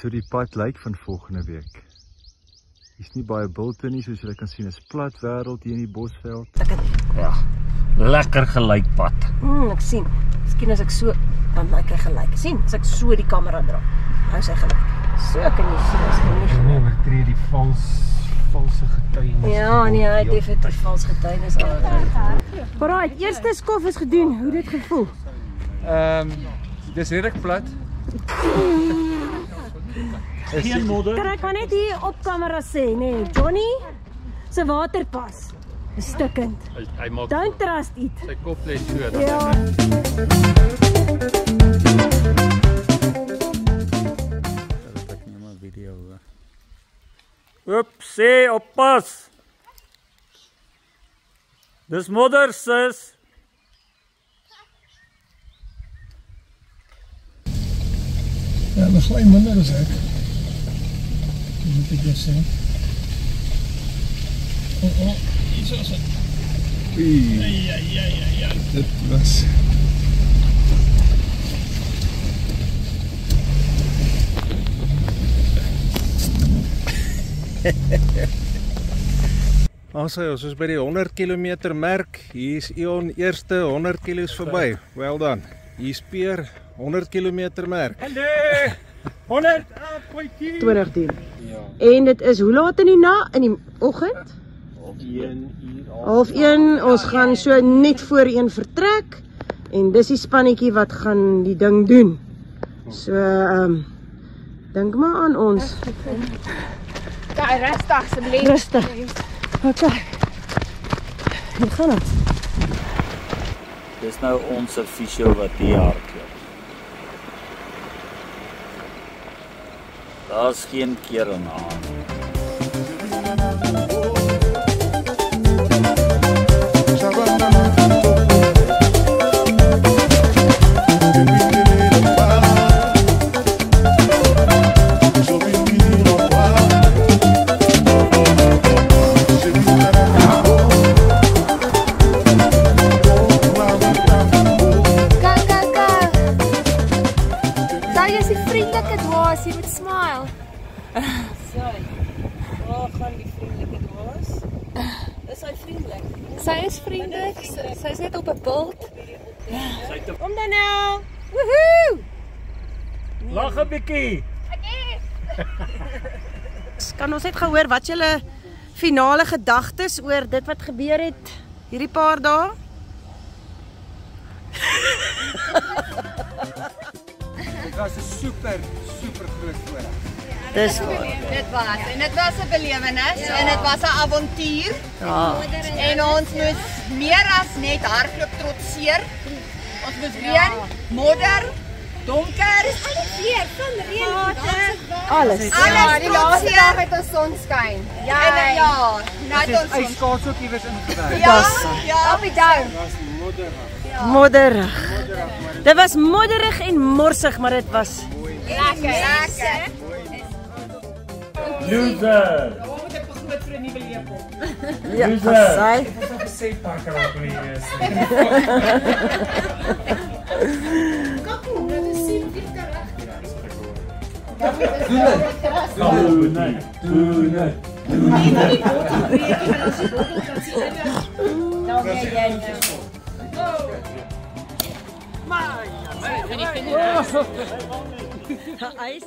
hoe die pad lyk van volgende week. Hier's nie baie bulte nie, soos julle kan sien, is plat wêreld hier in die Bosveld. Ja, lekker gelyk pad. Ek sien. Miskien as ek so, dan lyk hy gelyk. Sien, as ek so die kamera dra, hou sy gelyk. So kan jy sien as hy nie gelyk. Oortree die valse getuienis. Ja, nee, hy het definitief vals getuienis aan. Alright, eerste skof is gedoen. Hoe het dit gevoel? Dis redelik plat. Geen modder. Kan ek maar net hier op kamera sê, nee, Johnny se waterpas is stikkend. Hy maak Don't trust it. sy kop lê so. Ja. Ek neem 'n video hoor. Oepsie, oppas. Dis modder, sis. Ja, dat is alleen minder as ek. Dis moet ek jou sê. Hier is het. Ja. Dit was... Ons is by die 100 km merk. Hier is Ion eerste 100 kilos verby. Well done. Hier is Peer 100 km merk. Hallo. 100 2010. Ja. En dit is hoe laat in die oggend? Half 1. Ons gaan so net voor 1 vertrek en dis die spannetjie wat gaan die ding doen. So dink maar aan ons. Ja, rustig asseblief. Rustig. Okay. Hier gaan ons. Dis nou ons official wat hier hardloop. Daar's geen keer aan aan. Jy moet smile. Sorry. Waar gaan die vriendelike dwaas? Is hy vriendelik? Sy is vriendelik. Sy is net op 'n bult. Kom dan nou. Woehoe! Lag 'n bietjie. Kan ons net gehoor wat julle finale gedagtes oor dit wat gebeur het hierdie paar dae? Dit was 'n super groot voorreg. Dis waar. Dit was en dit was 'n belewenis en dit was 'n avontuur. Ja. En ons moes meer as net hardloop trotseer. Ons moes reën, modder, donker, Weer van reën. Alles. alles Die laaste trotseer. dag het ons sonskyn. Ja, nou het ons Hy skaats ook iewers ingewerk. ja, Op die dou. Modderig. Dit was modderig en morsig, maar dit was lekker. Loser. Moet ek begroot vir 'n nuwe lepel? ja, Loser. sy. Ek het nog gesê pakker op hier is. Hy is